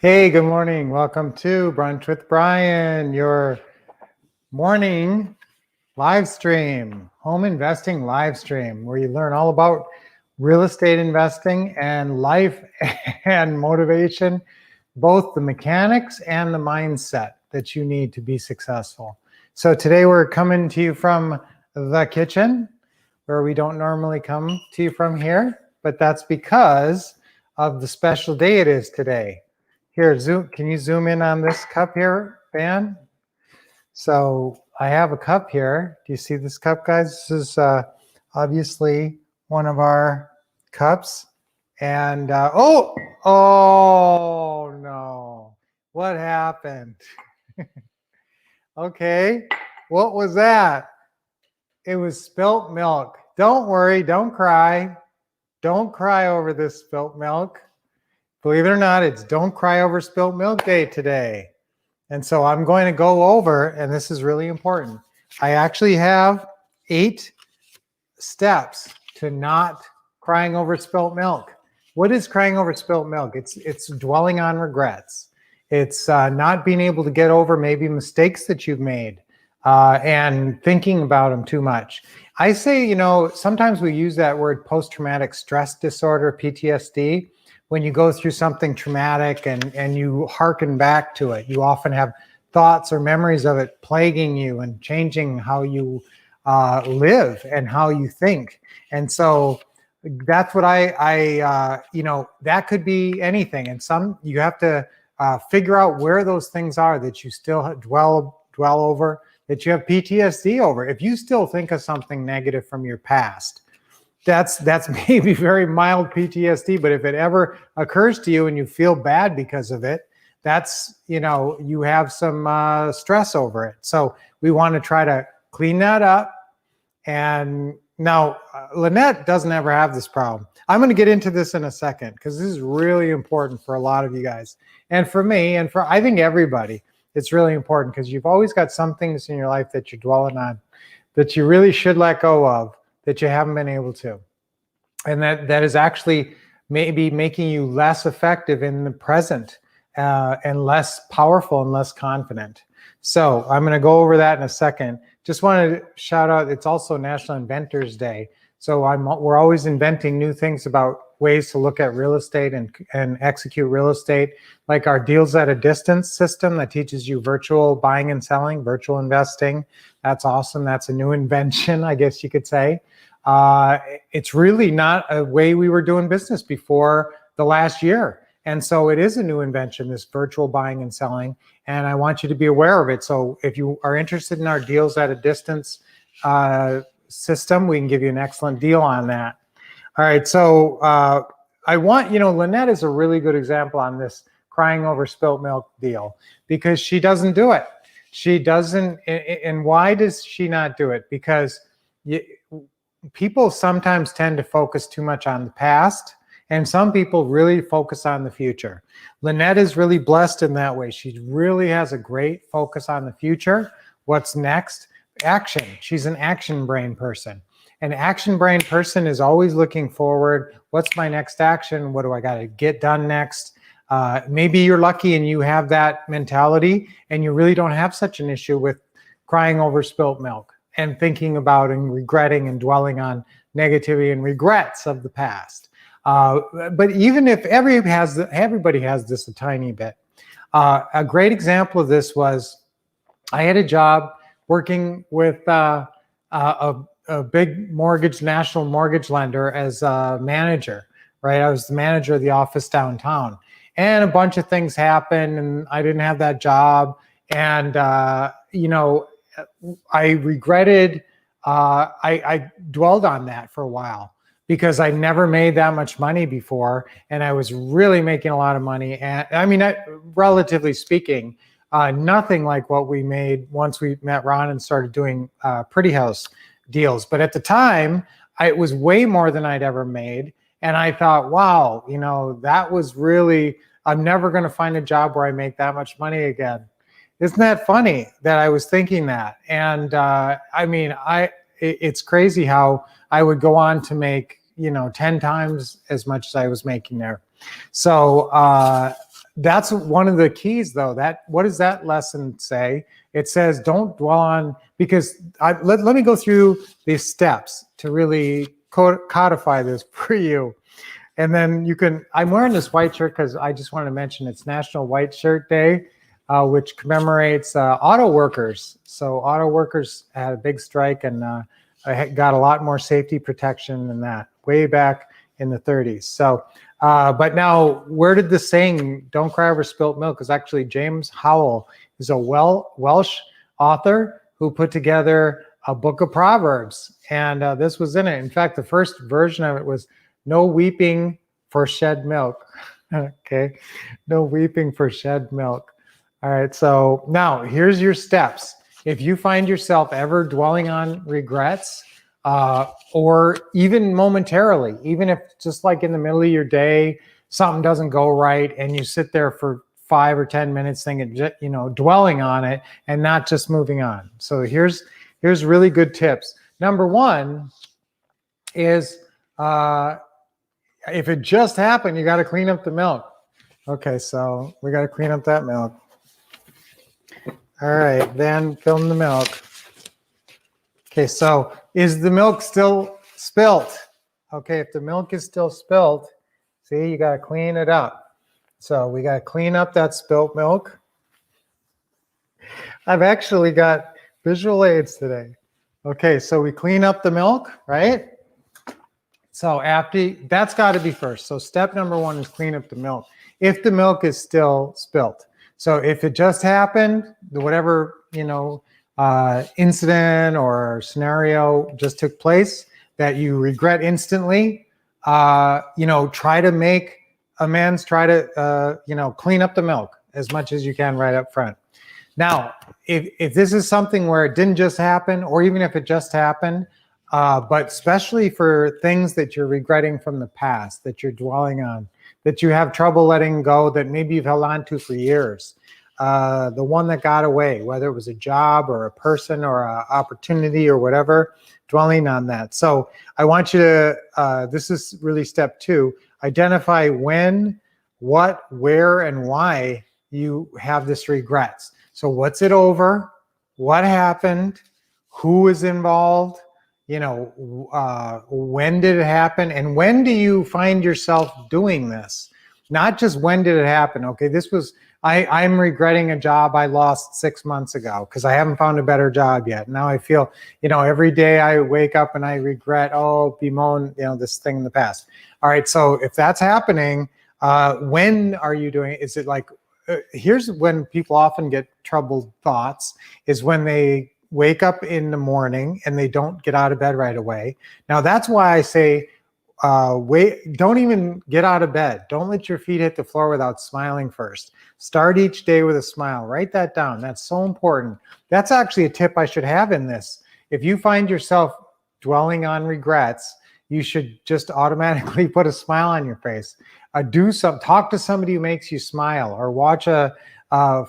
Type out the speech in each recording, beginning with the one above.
Hey, good morning. Welcome to Brunch with Brian, your morning live stream, home investing live stream, where you learn all about real estate investing and life and motivation, both the mechanics and the mindset that you need to be successful. So today we're coming to you from the kitchen, where we don't normally come to you from here, but that's because of the special day it is today. Here, can you zoom in on this cup here, Van? So I have a cup here. Do you see this cup, guys? This is obviously one of our cups. And oh no, what happened? Okay, what was that? It was spilt milk. Don't worry, don't cry. Don't cry over this spilt milk. Believe it or not, it's Don't Cry Over Spilt Milk Day today. And so I'm going to go over, and this is really important. I actually have 8 steps to not crying over spilt milk. What is crying over spilt milk? It's dwelling on regrets. It's not being able to get over maybe mistakes that you've made and thinking about them too much. I say, sometimes we use that word post-traumatic stress disorder, PTSD. When you go through something traumatic and you hearken back to it, you often have thoughts or memories of it plaguing you and changing how you live and how you think. And so that's what that could be anything. And you have to figure out where those things are that you still dwell over, that you have PTSD over. If you still think of something negative from your past, that's maybe very mild PTSD, but if it ever occurs to you and you feel bad because of it, that's, you have some stress over it. So we want to try to clean that up. And now Lynette doesn't ever have this problem. I'm going to get into this in a second because this is really important for a lot of you guys. And for me, and for I think everybody, it's really important because you've always got some things in your life that you're dwelling on that you really should let go of, that you haven't been able to. And that is actually maybe making you less effective in the present and less powerful and less confident. So I'm going to go over that in a second. Just wanted to shout out, it's also National Inventors Day. So we're always inventing new things about ways to look at real estate and execute real estate, like our deals at a distance system that teaches you virtual buying and selling, virtual investing. That's awesome. That's a new invention, I guess you could say. It's really not a way we were doing business before the last year. And so it is a new invention, this virtual buying and selling. And I want you to be aware of it. So if you are interested in our deals at a distance system, we can give you an excellent deal on that. All right, so I want, Lynette is a really good example on this crying over spilt milk deal because she doesn't do it. She doesn't, and why does she not do it? Because people sometimes tend to focus too much on the past, and some people really focus on the future. Lynette is really blessed in that way. She really has a great focus on the future. What's next? Action. She's an action brain person. An action brain person is always looking forward. What's my next action? What do I got to get done next? Maybe you're lucky and you have that mentality and you really don't have such an issue with crying over spilt milk and thinking about and regretting and dwelling on negativity and regrets of the past. But even if everybody has this a tiny bit. A great example of this was I had a job working with a big national mortgage lender as a manager, right? I was the manager of the office downtown. And a bunch of things happened and I didn't have that job. And, I regretted, I dwelled on that for a while because I never made that much money before. And I was really making a lot of money. And I mean, relatively speaking, nothing like what we made once we met Ron and started doing Pretty House deals. But at the time, it was way more than I'd ever made. And I thought, wow, that was really, I'm never going to find a job where I make that much money again. Isn't that funny that I was thinking that? And it's crazy how I would go on to make, 10 times as much as I was making there. So that's one of the keys, though. What does that lesson say? It says don't dwell on, because let me go through these steps to really codify this for you. And then you can, I'm wearing this white shirt because I just wanted to mention it's National White Shirt Day, which commemorates auto workers. So auto workers had a big strike and got a lot more safety protection than that way back in the 30s. So, but now where did the saying, don't cry over spilt milk, is actually James Howell is a Welsh author who put together a book of Proverbs. And this was in it. In fact, the first version of it was no weeping for shed milk. Okay, no weeping for shed milk. All right, so now here's your steps. If you find yourself ever dwelling on regrets, or even momentarily, even if just like in the middle of your day, something doesn't go right and you sit there for 5 or 10 minutes thinking, dwelling on it and not just moving on. So here's really good tips. Number one is, if it just happened, you got to clean up the milk. Okay, so we got to clean up that milk. All right, then film the milk. Okay, so is the milk still spilt? Okay, if the milk is still spilt, see, you got to clean it up. So we got to clean up that spilt milk. I've actually got visual aids today. Okay, so we clean up the milk, right? So that's got to be first. So step number one is clean up the milk. If the milk is still spilt. So if it just happened, whatever, incident or scenario just took place that you regret instantly, try to make amends, try to, clean up the milk as much as you can right up front. Now, if this is something where it didn't just happen, or even if it just happened, but especially for things that you're regretting from the past, that you're dwelling on, that you have trouble letting go, that maybe you've held on to for years, the one that got away, whether it was a job or a person or an opportunity or whatever, dwelling on that. So I want you to, this is really step two, identify when, what, where, and why you have this regrets. So what's it over? What happened? Who is involved? When did it happen? And when do you find yourself doing this? Not just when did it happen? Okay, this was, I'm regretting a job I lost 6 months ago because I haven't found a better job yet. Now I feel, every day I wake up and I regret, bemoan, this thing in the past. All right, so if that's happening, when are you doing it? Is it like, here's when people often get troubled thoughts, is when they wake up in the morning and they don't get out of bed right away. Now that's why I say, don't even get out of bed. Don't let your feet hit the floor without smiling first. Start each day with a smile. Write that down. That's so important. That's actually a tip I should have in this. If you find yourself dwelling on regrets, you should just automatically put a smile on your face. Talk to somebody who makes you smile, or watch a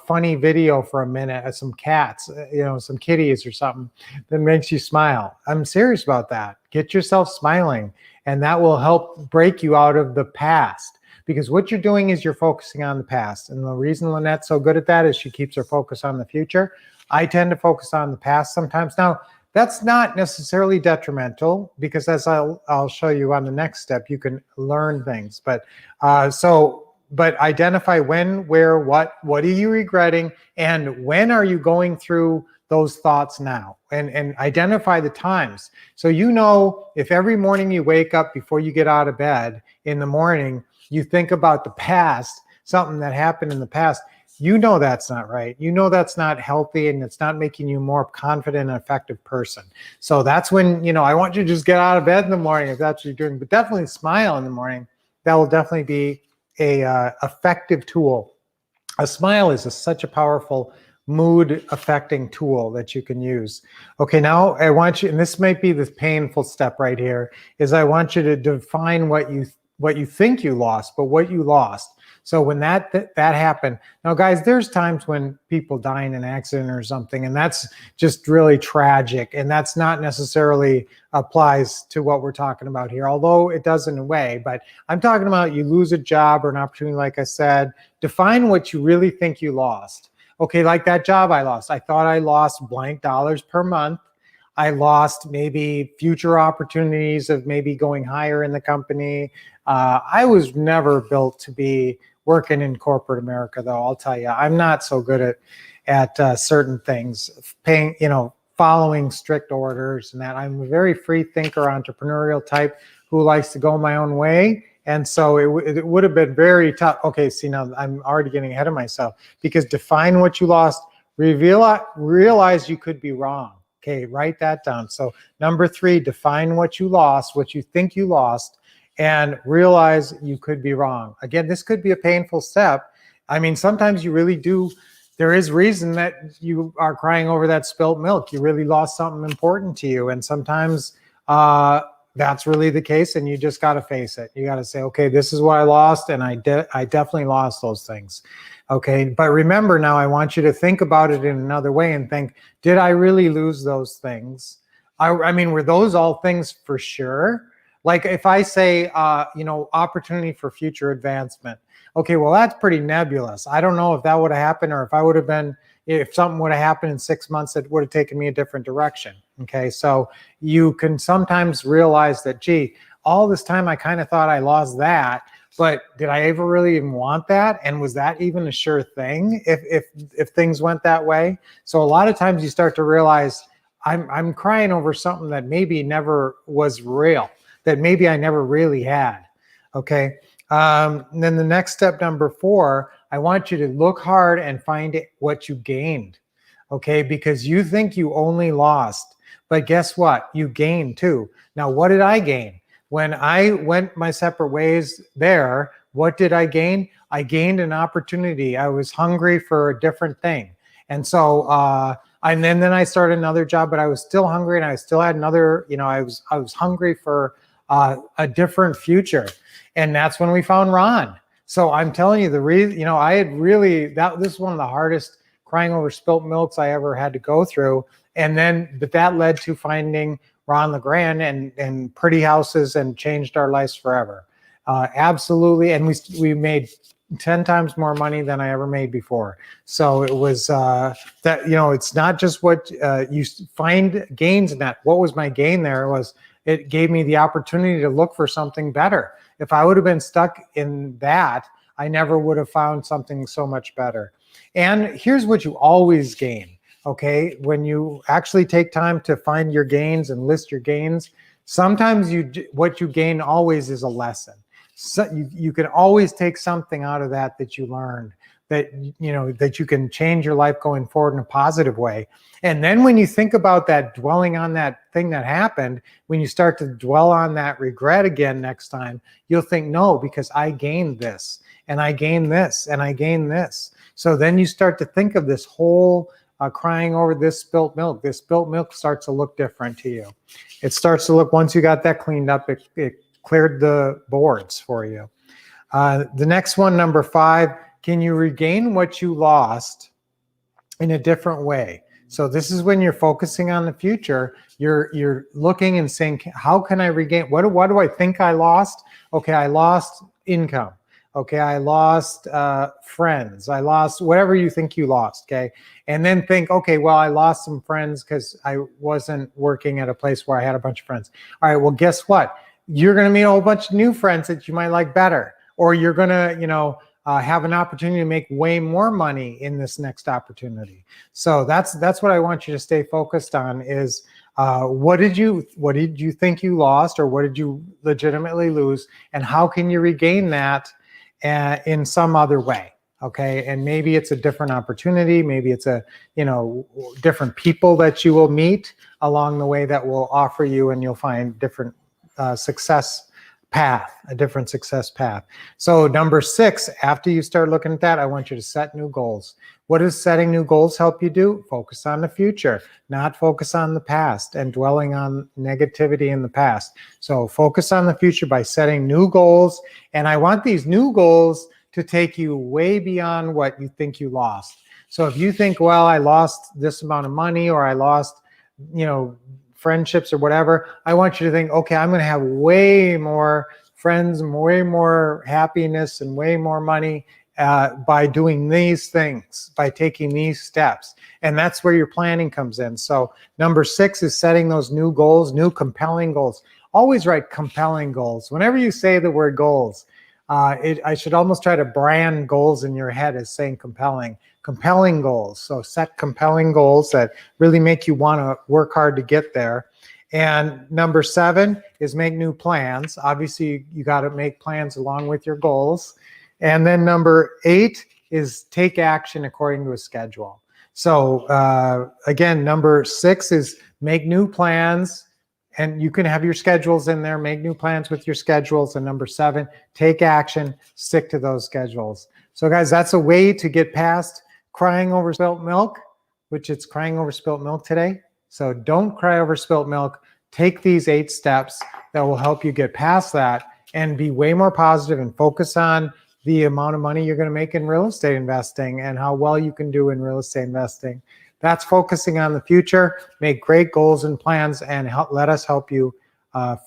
funny video for a minute of some cats, some kitties or something that makes you smile. I'm serious about that. Get yourself smiling, and that will help break you out of the past. Because what you're doing is you're focusing on the past. And the reason Lynette's so good at that is she keeps her focus on the future. I tend to focus on the past sometimes. Now, that's not necessarily detrimental, because as I'll show you on the next step, you can learn things. But but identify when, where, what are you regretting, and when are you going through those thoughts now, and identify the times. So if every morning you wake up before you get out of bed in the morning, you think about the past, something that happened in the past, that's not right. That's not healthy, and it's not making you a more confident and effective person. So that's when, I want you to just get out of bed in the morning if that's what you're doing, but definitely smile in the morning. That will definitely be a effective tool. A smile is such a powerful mood affecting tool that you can use. Okay, now I want you, and this might be the painful step right here, is I want you to define what you think you lost, but what you lost. So when that happened, now guys, there's times when people die in an accident or something, and that's just really tragic, and that's not necessarily applies to what we're talking about here, although it does in a way. But I'm talking about you lose a job or an opportunity, like I said. Define what you really think you lost. Okay, like that job I lost. I thought I lost blank dollars per month. I lost maybe future opportunities of maybe going higher in the company. I was never built to be working in corporate America, though. I'll tell you, I'm not so good at certain things, paying, following strict orders and that. I'm a very free thinker, entrepreneurial type who likes to go my own way. And so it would have been very tough. Okay, see, now I'm already getting ahead of myself, because define what you lost, realize you could be wrong. Okay, write that down. So number 3, define what you lost, what you think you lost, and realize you could be wrong. Again, this could be a painful step. I mean, sometimes you really do. There is reason that you are crying over that spilt milk. You really lost something important to you. And sometimes that's really the case, and you just got to face it. You got to say, okay, this is what I lost, and I definitely lost those things. Okay, but remember now, I want you to think about it in another way and think, did I really lose those things? I mean, were those all things for sure? Like if I say, opportunity for future advancement. Okay, well, that's pretty nebulous. I don't know if that would have happened, or if something would have happened in 6 months, it would have taken me a different direction. Okay, so you can sometimes realize that, gee, all this time I kind of thought I lost that, but did I ever really even want that? And was that even a sure thing if things went that way? So a lot of times you start to realize I'm crying over something that maybe never was real, that maybe I never really had. Okay. And then the next step, number 4, I want you to look hard and find what you gained. Okay, because you think you only lost, but guess what? You gained too. Now, what did I gain? When I went my separate ways there, what did I gain? I gained an opportunity. I was hungry for a different thing. And so, and then I started another job, but I was still hungry, and I still had another, I was hungry for a different future. And that's when we found Ron. So I'm telling you, the reason, I had really, this is one of the hardest crying over spilt milks I ever had to go through. But that led to finding Ron LeGrand and Pretty Houses, and changed our lives forever. Absolutely. And we made 10 times more money than I ever made before. So it was it's not just what you find gains in that. What was my gain there was it gave me the opportunity to look for something better. If I would have been stuck in that, I never would have found something so much better. And here's what you always gain. Okay, when you actually take time to find your gains and list your gains, sometimes what you gain always is a lesson. So you can always take something out of that you learned, that you can change your life going forward in a positive way. And then when you think about that, dwelling on that thing that happened, when you start to dwell on that regret again next time, you'll think, no, because I gained this, and I gained this, and I gained this. So then you start to think of this whole crying over this spilt milk. This spilt milk starts to look different to you. It starts to look, once you got that cleaned up, it cleared the boards for you. The next one, number 5, can you regain what you lost in a different way? So this is when you're focusing on the future. You're looking and saying, how can I regain? What do I think I lost? Okay, I lost income. Okay, I lost friends. I lost whatever you think you lost, okay? And then think, okay, well, I lost some friends because I wasn't working at a place where I had a bunch of friends. All right, well, guess what? You're going to meet a whole bunch of new friends that you might like better. Or you're going to, have an opportunity to make way more money in this next opportunity. So that's what I want you to stay focused on is what did you think you lost, or what did you legitimately lose? And how can you regain that in some other way? Okay, and maybe it's a different opportunity, maybe it's a different people that you will meet along the way that will offer you, and you'll find different a different success path. So number 6, after you start looking at that, I want you to set new goals. What does setting new goals help you do? Focus on the future, not focus on the past and dwelling on negativity in the past. So focus on the future by setting new goals. And I want these new goals to take you way beyond what you think you lost. So if you think, well, I lost this amount of money, or I lost, friendships or whatever, I want you to think, okay, I'm going to have way more friends, way more happiness, and way more money by doing these things, by taking these steps. And that's where your planning comes in. So number 6 is setting those new goals, new compelling goals. Always write compelling goals. Whenever you say the word goals, I should almost try to brand goals in your head as saying compelling goals. So set compelling goals that really make you want to work hard to get there. And number 7 is make new plans. Obviously, you got to make plans along with your goals. And then number 8 is take action according to a schedule. So again, number 6 is make new plans. And you can have your schedules in there, make new plans with your schedules. And number 7, take action, stick to those schedules. So guys, that's a way to get past crying over spilt milk, which it's crying over spilt milk today. So don't cry over spilt milk. Take these 8 steps that will help you get past that and be way more positive and focus on the amount of money you're going to make in real estate investing and how well you can do in real estate investing. That's focusing on the future. Make great goals and plans, and let us help you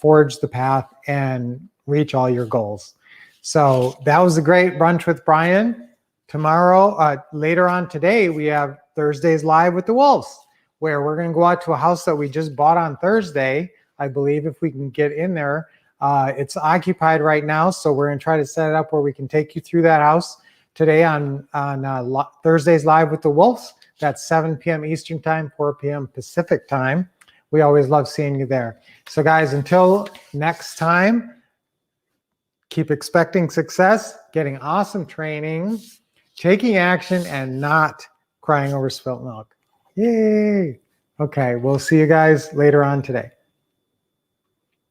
forge the path and reach all your goals. So that was a great brunch with Brian. Tomorrow, later on today, we have Thursdays Live with the Wolves, where we're going to go out to a house that we just bought on Thursday, I believe, if we can get in there. It's occupied right now, so we're going to try to set it up where we can take you through that house today on Thursdays Live with the Wolves. That's 7 p.m. Eastern Time, 4 p.m. Pacific Time. We always love seeing you there. So guys, until next time, keep expecting success, getting awesome training, taking action, and not crying over spilt milk. Yay! Okay, we'll see you guys later on today.